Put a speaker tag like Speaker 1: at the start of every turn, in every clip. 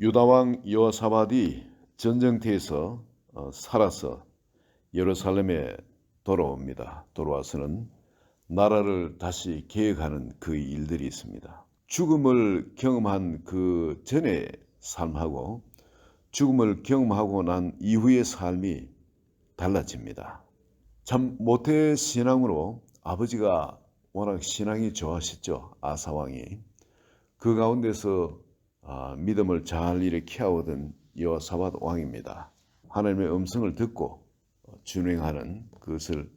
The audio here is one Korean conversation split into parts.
Speaker 1: 유다왕 여호사밧이 전쟁터에서 살아서 예루살렘에 돌아옵니다. 돌아와서는 나라를 다시 개혁하는 그 일들이 있습니다. 죽음을 경험한 그 전의 삶하고 죽음을 경험하고 난 이후의 삶이 달라집니다. 참 모태 신앙으로 아버지가 워낙 신앙이 좋아하셨죠. 아사왕이. 그 가운데서 믿음을 잘 일으켜오던 여호사밧 왕입니다. 하나님의 음성을 듣고 준행하는 그것을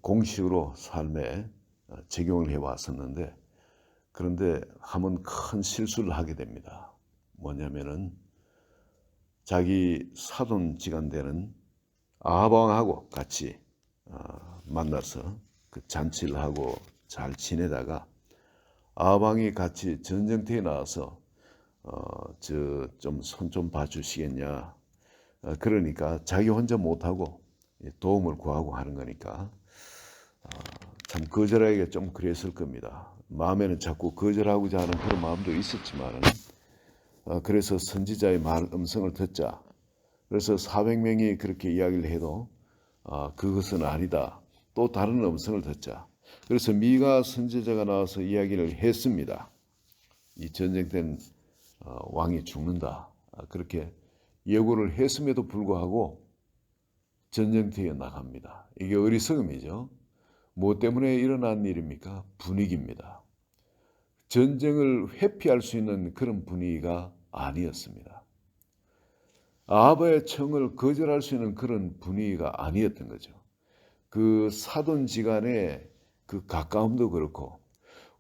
Speaker 1: 공식으로 삶에 적용을 해왔었는데, 그런데 한번 큰 실수를 하게 됩니다. 뭐냐면은 자기 사돈지간 되는 아합 왕하고 같이 만나서 그 잔치를 하고 잘 지내다가 아합 왕이 같이 전쟁터에 나와서 좀 손 좀 봐주시겠냐. 그러니까 자기 혼자 못하고 도움을 구하고 하는 거니까 참 거절하기가 좀 그랬을 겁니다. 마음에는 자꾸 거절하고자 하는 그런 마음도 있었지만 그래서 선지자의 음성을 듣자. 그래서 400명이 그렇게 이야기를 해도 그것은 아니다. 또 다른 음성을 듣자. 그래서 미가 선지자가 나와서 이야기를 했습니다. 이 전쟁된 왕이 죽는다. 그렇게 예고를 했음에도 불구하고 전쟁터에 나갑니다. 이게 어리석음이죠. 뭐 때문에 일어난 일입니까? 분위기입니다. 전쟁을 회피할 수 있는 그런 분위기가 아니었습니다. 아합의 청을 거절할 수 있는 그런 분위기가 아니었던 거죠. 그 사돈지간의 그 가까움도 그렇고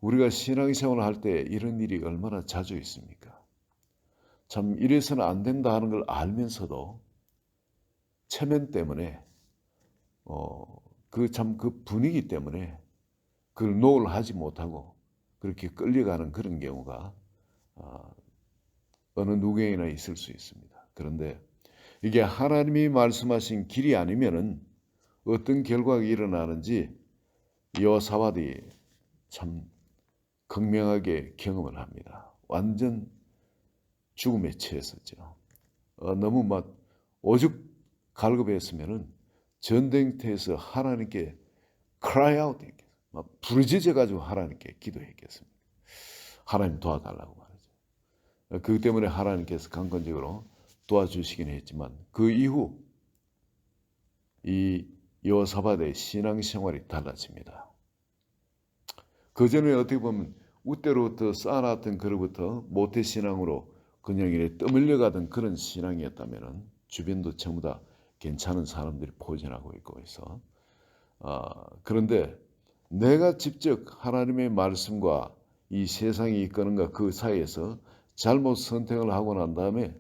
Speaker 1: 우리가 신앙생활을 할 때 이런 일이 얼마나 자주 있습니까? 참 이래서는 안 된다 하는 걸 알면서도 체면 때문에 그 분위기 때문에 그걸 노를 하지 못하고 그렇게 끌려가는 그런 경우가 어느 누구에게나 있을 수 있습니다. 그런데 이게 하나님이 말씀하신 길이 아니면은 어떤 결과가 일어나는지 여호사밧이 참 극명하게 경험을 합니다. 완전 죽음에 처했었죠. 너무 막 오죽 갈급했으면은 전쟁터에서 하나님께 cry out, 막 부르짖어 가지고 하나님께 기도했겠습니다. 하나님 도와달라고 말이죠. 그 때문에 하나님께서 강권적으로 도와주시긴 했지만 그 이후 이 여호사밧의 신앙생활이 달라집니다. 그 전에 어떻게 보면 웃대로부터 쌓아놨던 그로부터 모태신앙으로 그냥 이래 떠밀려가던 그런 신앙이었다면 주변도 전부 다 괜찮은 사람들이 포진하고 있고 해서 그런데 내가 직접 하나님의 말씀과 이 세상이 이끄는가 그 사이에서 잘못 선택을 하고 난 다음에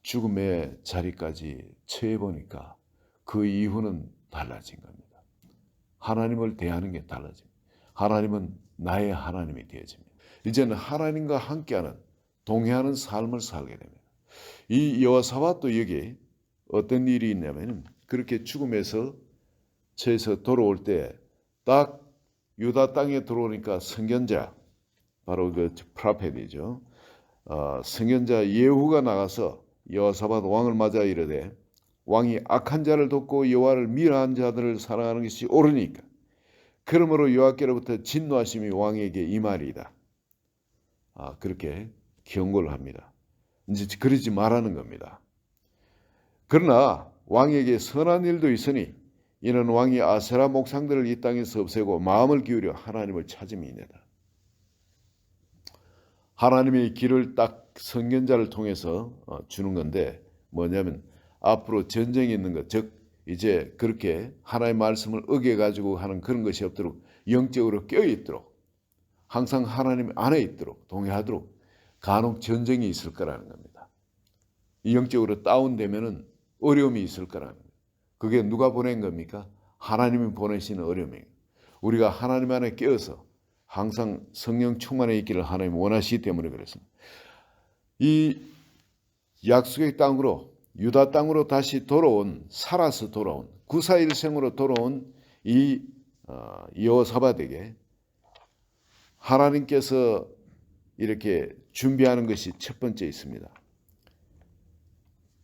Speaker 1: 죽음의 자리까지 처해보니까 그 이후는 달라진 겁니다. 하나님을 대하는 게 달라집니다. 하나님은 나의 하나님이 되어집니다. 이제는 하나님과 함께하는 동행하는 삶을 살게 됩니다. 이 여호사밧도 여기 어떤 일이 있냐면 그렇게 죽음에서 처해서 돌아올 때 딱 유다 땅에 들어오니까 선견자 바로 그 프라펫이죠. 선견자 예후가 나가서 여호사밧 왕을 맞아 이르되 왕이 악한 자를 돕고 여호와를 미워한 자들을 사랑하는 것이 옳으니까 그러므로 여호와께로부터 진노하심이 왕에게 임하리이다. 그렇게 경고를 합니다. 이제 그러지 말라는 겁니다. 그러나 왕에게 선한 일도 있으니 이는 왕이 아세라 목상들을 이 땅에서 없애고 마음을 기울여 하나님을 찾음이니이다. 하나님의 길을 딱 선견자를 통해서 주는 건데 뭐냐면 앞으로 전쟁이 있는 것, 즉 이제 그렇게 하나님의 말씀을 어겨가지고 하는 그런 것이 없도록 영적으로 껴있도록 항상 하나님 안에 있도록 동의하도록 간혹 전쟁이 있을 거라는 겁니다. 영적으로 다운되면은 어려움이 있을 거라는 겁니다. 그게 누가 보낸 겁니까? 하나님이 보내시는 어려움이에요. 우리가 하나님 안에 깨어서 항상 성령 충만해 있기를 하나님 원하시기 때문에 그렇습니다. 이 약속의 땅으로 유다 땅으로 다시 돌아온 살아서 돌아온 구사일생으로 돌아온 이 여호사밧에게 하나님께서 이렇게 준비하는 것이 첫 번째 있습니다.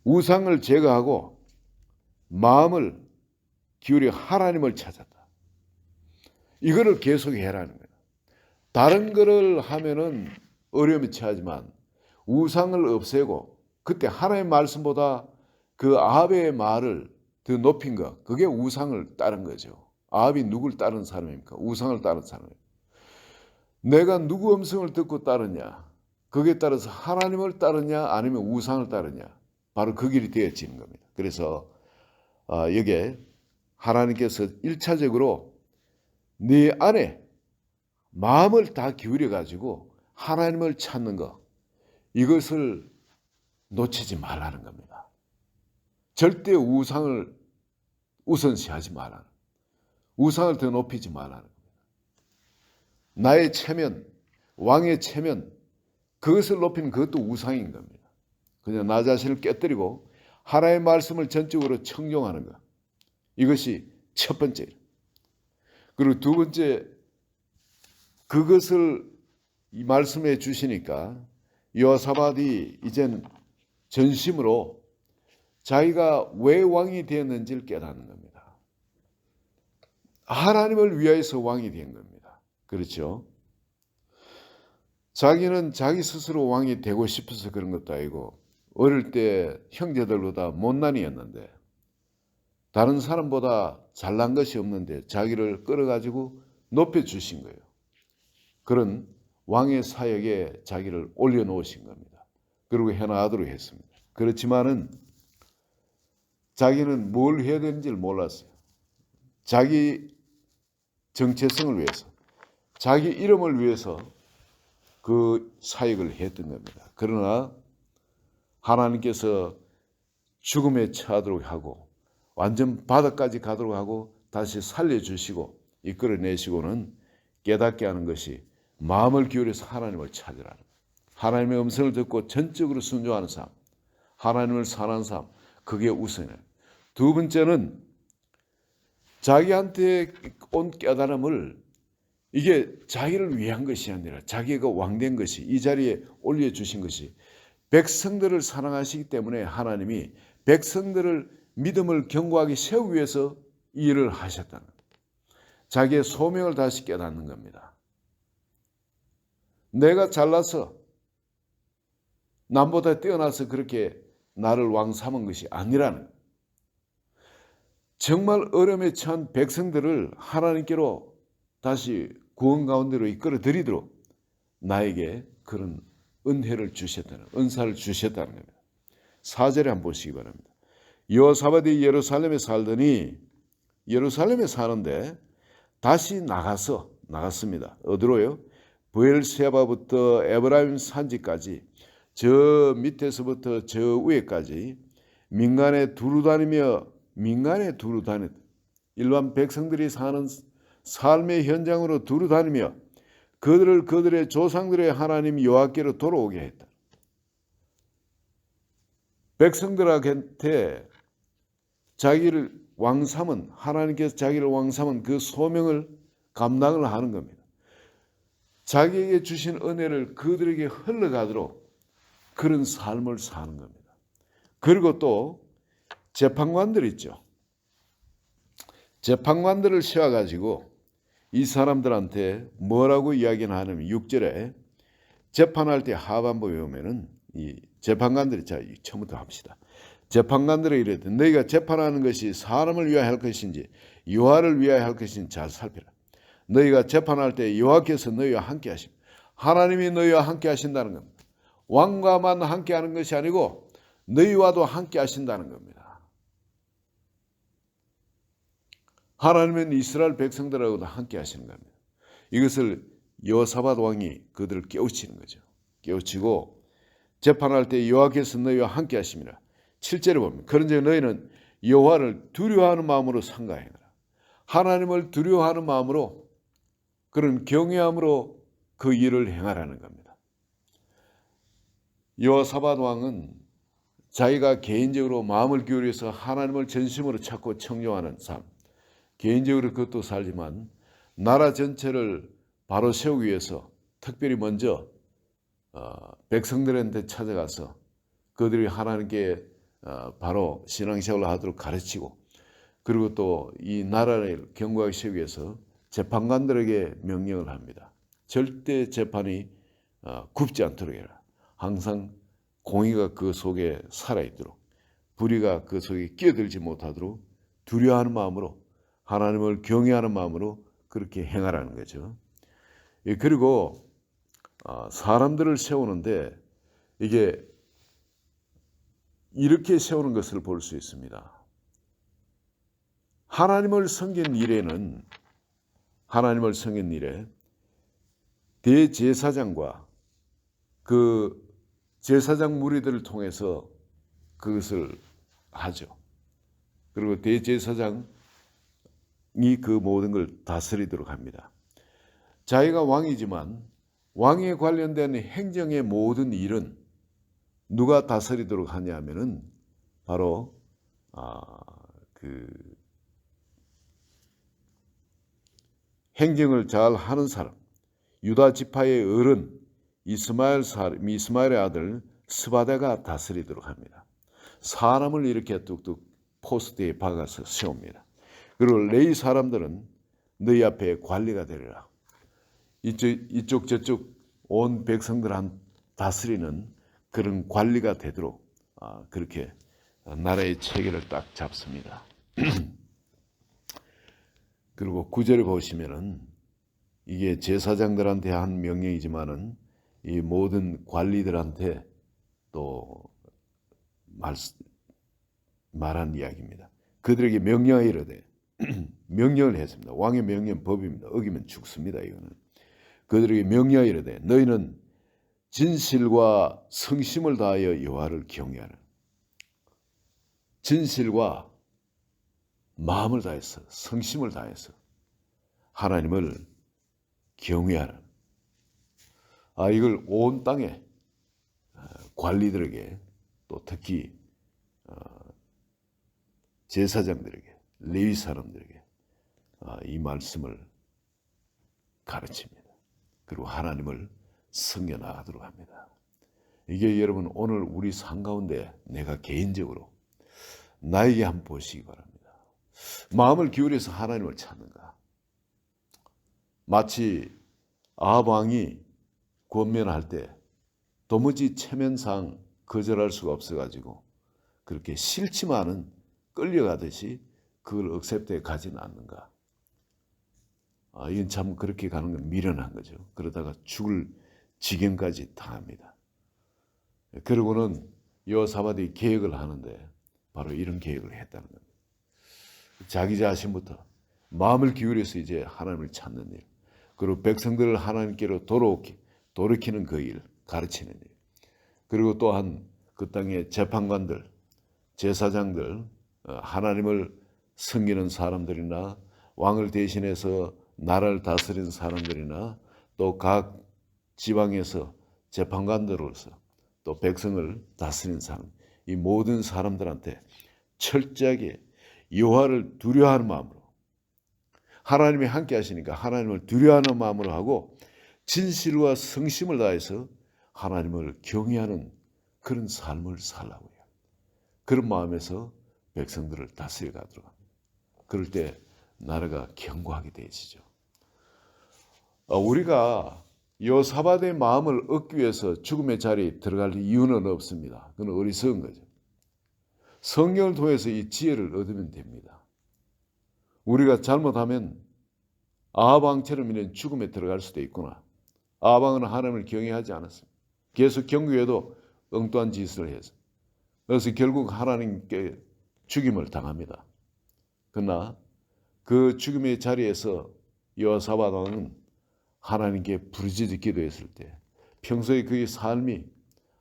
Speaker 1: 우상을 제거하고 마음을 기울여 하나님을 찾았다. 이거를 계속 해라는 거예요. 다른 거를 하면은 어려움이 처하지만 우상을 없애고 그때 하나님의 말씀보다 그 아합의 말을 더 높인 거, 그게 우상을 따른 거죠. 아합이 누굴 따른 사람입니까? 우상을 따른 사람이에요. 내가 누구 음성을 듣고 따르냐? 거기에 따라서 하나님을 따르냐 아니면 우상을 따르냐? 바로 그 길이 되어지는 겁니다. 그래서 여기에 하나님께서 1차적으로 네 안에 마음을 다 기울여 가지고 하나님을 찾는 것, 이것을 놓치지 말라는 겁니다. 절대 우상을 우선시하지 말라는, 우상을 더 높이지 말라는 겁니다. 나의 체면, 왕의 체면, 그것을 높이는 그것도 우상인 겁니다. 그냥 나 자신을 깨뜨리고 하나님의 말씀을 전적으로 청종하는 것, 이것이 첫 번째. 그리고 두 번째, 그것을 이 말씀해 주시니까 여호사밧이 이젠 전심으로 자기가 왜 왕이 되었는지를 깨닫는 겁니다. 하나님을 위하여서 왕이 된 겁니다. 그렇죠? 자기는 자기 스스로 왕이 되고 싶어서 그런 것도 아니고 어릴 때 형제들보다 못난이였는데 다른 사람보다 잘난 것이 없는데 자기를 끌어가지고 높여주신 거예요. 그런 왕의 사역에 자기를 올려놓으신 겁니다. 그리고 해나가도록 했습니다. 그렇지만은 자기는 뭘 해야 되는지를 몰랐어요. 자기 정체성을 위해서, 자기 이름을 위해서 그 사역을 했던 겁니다. 그러나 하나님께서 죽음에 처하도록 하고 완전 바닥까지 가도록 하고 다시 살려주시고 이끌어내시고는 깨닫게 하는 것이 마음을 기울여서 하나님을 찾으라는 거예요. 하나님의 음성을 듣고 전적으로 순종하는 삶, 하나님을 사랑하는 삶, 그게 우선이에요. 두 번째는 자기한테 온 깨달음을 이게 자기를 위한 것이 아니라 자기가 왕된 것이 이 자리에 올려주신 것이 백성들을 사랑하시기 때문에 하나님이 백성들을 믿음을 견고하게 세우기 위해서 이 일을 하셨다는 거예요. 자기의 소명을 다시 깨닫는 겁니다. 내가 잘나서 남보다 뛰어나서 그렇게 나를 왕 삼은 것이 아니라는 거예요. 정말 어려움에 처한 백성들을 하나님께로 다시 구원 가운데로 이끌어 드리도록 나에게 그런 은혜를 주셨다는, 은사를 주셨다는 겁니다. 4절에 한번 보시기 바랍니다. 여호사밧이 예루살렘에 살더니 예루살렘에 사는데 다시 나갔습니다. 어디로요? 브엘세바부터 에브라임 산지까지 저 밑에서부터 저 위에까지 민간에 두루 다녔 일반 백성들이 사는 삶의 현장으로 두루 다니며 그들을 그들의 조상들의 하나님 여호와께로 돌아오게 했다. 백성들한테 자기를 왕삼은, 하나님께서 자기를 왕삼은 그 소명을 감당을 하는 겁니다. 자기에게 주신 은혜를 그들에게 흘러가도록 그런 삶을 사는 겁니다. 그리고 또 재판관들 있죠. 재판관들을 세워가지고 이 사람들한테 뭐라고 이야기를 하냐면 6절에 재판할 때 하반부에 오면은 이 재판관들이, 자 처음부터 합시다. 재판관들이 이랬대. 너희가 재판하는 것이 사람을 위하여 할 것인지 여호와를 위하여 할 것인지 잘 살펴라. 너희가 재판할 때 여호와께서 너희와 함께 하십니다. 하나님이 너희와 함께 하신다는 겁니다. 왕과만 함께 하는 것이 아니고 너희와도 함께 하신다는 겁니다. 하나님은 이스라엘 백성들하고도 함께 하시는 겁니다. 이것을 여호사밧 왕이 그들을 깨우치는 거죠. 깨우치고 재판할 때 여호와께서 너희와 함께 하심이라. 7절에 보면 그런즉 너희는 여호와를 두려워하는 마음으로 삼가해라. 하나님을 두려워하는 마음으로, 그런 경외함으로 그 일을 행하라는 겁니다. 여호사밧 왕은 자기가 개인적으로 마음을 기울여서 하나님을 전심으로 찾고 청종하는 삶, 개인적으로 그것도 살지만 나라 전체를 바로 세우기 위해서 특별히 먼저 백성들한테 찾아가서 그들이 하나님께 바로 신앙생활을 하도록 가르치고, 그리고 또 이 나라를 견고하게 세우기 위해서 재판관들에게 명령을 합니다. 절대 재판이 굽지 않도록 해라. 항상 공의가 그 속에 살아있도록, 불의가 그 속에 끼어들지 못하도록 두려워하는 마음으로, 하나님을 경외하는 마음으로 그렇게 행하라는 거죠. 그리고 사람들을 세우는데 이게 이렇게 세우는 것을 볼 수 있습니다. 하나님을 섬긴 일에 대제사장과 그 제사장 무리들을 통해서 그것을 하죠. 그리고 대제사장이 그 모든 걸 다스리도록 합니다. 자기가 왕이지만 왕에 관련된 행정의 모든 일은 누가 다스리도록 하냐 하면은 바로 그 행정을 잘 하는 사람, 유다 지파의 어른 이스마엘의 아들 스바데가 다스리도록 합니다. 사람을 이렇게 뚝뚝 포스트에 박아서 세웁니다. 그리고 레위 사람들은 너희 앞에 관리가 되리라. 이쪽 저쪽 온 백성들 다스리는 그런 관리가 되도록 그렇게 나라의 체계를 딱 잡습니다. 그리고 9절을 보시면은 이게 제사장들한테 한 명령이지만은 이 모든 관리들한테 또 말한 이야기입니다. 그들에게 명령하여 이르되 명령을 했습니다. 왕의 명령 법입니다. 어기면 죽습니다. 이거는 그들에게 명령하여 이르되 너희는 진실과 성심을 다하여 여호와를 경외하라. 진실과 마음을 다해서 성심을 다해서 하나님을 경외하라. 이걸 온 땅에 관리들에게 또 특히 제사장들에게 레위 사람들에게 이 말씀을 가르칩니다. 그리고 하나님을 섬겨나가도록 합니다. 이게 여러분 오늘 우리 삶 가운데 내가 개인적으로 나에게 한번 보시기 바랍니다. 마음을 기울여서 하나님을 찾는가? 마치 아합 왕이 권면할 때 도무지 체면상 거절할 수가 없어가지고 그렇게 싫지만은 끌려가듯이 그걸 억셉트해 가지는 않는가? 이건 참 그렇게 가는 건 미련한 거죠. 그러다가 죽을 지경까지 당합니다. 그러고는 여호사밧이 계획을 하는데 바로 이런 계획을 했다는 겁니다. 자기 자신부터 마음을 기울여서 이제 하나님을 찾는 일, 그리고 백성들을 하나님께로 돌이키는 그 일, 가르치는 일, 그리고 또한 그 땅의 재판관들, 제사장들, 하나님을 섬기는 사람들이나 왕을 대신해서 나라를 다스리는 사람들이나 또 각 지방에서 재판관들로서 또 백성을 다스리는 사람, 이 모든 사람들한테 철저하게 여호와를 두려워하는 마음으로, 하나님이 함께 하시니까 하나님을 두려워하는 마음으로 하고 진실과 성심을 다해서 하나님을 경외하는 그런 삶을 살라고 해요. 그런 마음에서 백성들을 다스려 가도록 합니다. 그럴 때 나라가 견고하게 되어지죠. 우리가 여호사밧의 마음을 얻기 위해서 죽음의 자리에 들어갈 이유는 없습니다. 그건 어리석은 거죠. 성경을 통해서 이 지혜를 얻으면 됩니다. 우리가 잘못하면 아합 왕처럼 이런 죽음에 들어갈 수도 있구나. 아합 왕은 하나님을 경외하지 않았습니다. 계속 경외해도 엉뚱한 짓을 해서. 그래서 결국 하나님께 죽임을 당합니다. 그러나 그 죽음의 자리에서 여호사밧 왕은 하나님께 부르짖어 기도했을 때 평소에 그의 삶이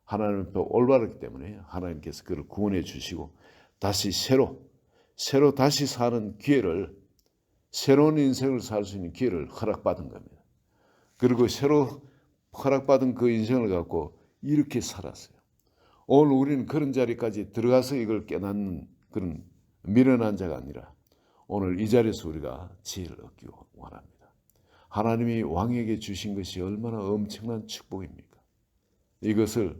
Speaker 1: 하나님 앞에 올바르기 때문에 하나님께서 그를 구원해 주시고 다시 새로 다시 사는 기회를, 새로운 인생을 살 수 있는 기회를 허락받은 겁니다. 그리고 새로 허락받은 그 인생을 갖고 이렇게 살았어요. 오늘 우리는 그런 자리까지 들어가서 이걸 깨닫는 그런 미련한 자가 아니라 오늘 이 자리에서 우리가 지혜를 얻기 원합니다. 하나님이 왕에게 주신 것이 얼마나 엄청난 축복입니까? 이것을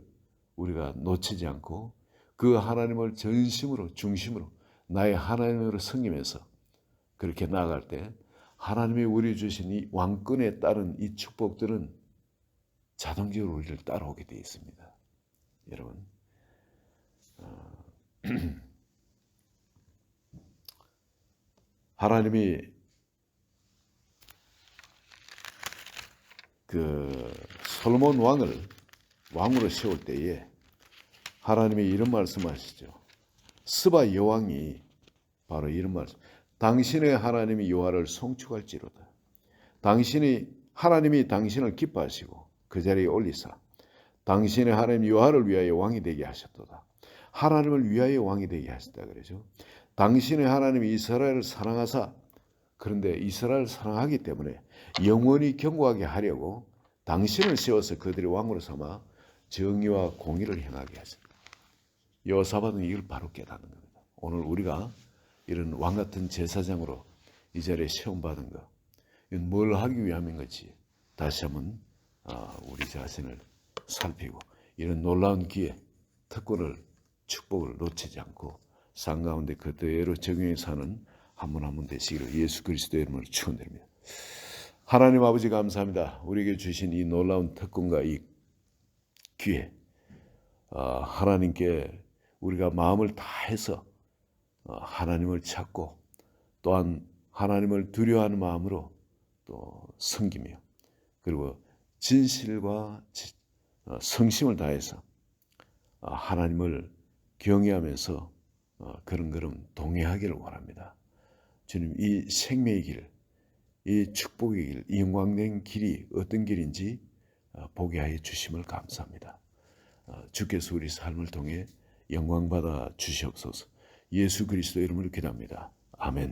Speaker 1: 우리가 놓치지 않고 그 하나님을 전심으로 중심으로 나의 하나님으로 섬기면서 그렇게 나아갈 때 하나님이 우리 주신 이 왕권에 따른 이 축복들은 자동적으로 우리를 따라오게 되어 있습니다. 여러분, 하나님이 그 솔로몬 왕을 왕으로 세울 때에 하나님이 이런 말씀하시죠. 스바 여왕이 바로 이런 말씀. 당신의 하나님이 여호와를 송축할지로다. 하나님이 당신을 기뻐하시고 그 자리에 올리사 당신의 하나님 여호와를 위하여 왕이 되게 하셨도다. 하나님을 위하여 왕이 되게 하셨다 그러죠. 당신의 하나님이 이스라엘을 사랑하사 그런데 이스라엘을 사랑하기 때문에 영원히 경고하게 하려고 당신을 세워서 그들의 왕으로 삼아 정의와 공의를 행하게 하셨다. 여호사밧은 이걸 바로 깨닫는 겁니다. 오늘 우리가 이런 왕 같은 제사장으로 이 자리에 세움받은 것, 이건 뭘 하기 위함인 건지 다시 한번 우리 자신을 살피고 이런 놀라운 기회, 특권을, 축복을 놓치지 않고 삶 가운데 그대로 적용해 사는 한 분 한 분 되시기를 예수 그리스도의 이름으로 축원드립니다. 하나님 아버지 감사합니다. 우리에게 주신 이 놀라운 특권과 이 기회, 하나님께 우리가 마음을 다해서 하나님을 찾고 또한 하나님을 두려워하는 마음으로 또 섬기며 그리고 진실과 성심을 다해서 하나님을 경외하면서 그런 걸음 동행하기를 원합니다. 주님, 이 생명의 길, 이 축복의 길, 이 영광된 길이 어떤 길인지 보게 하여 주심을 감사합니다. 주께서 우리 삶을 통해 영광받아 주시옵소서. 예수 그리스도 이름으로 기도합니다. 아멘.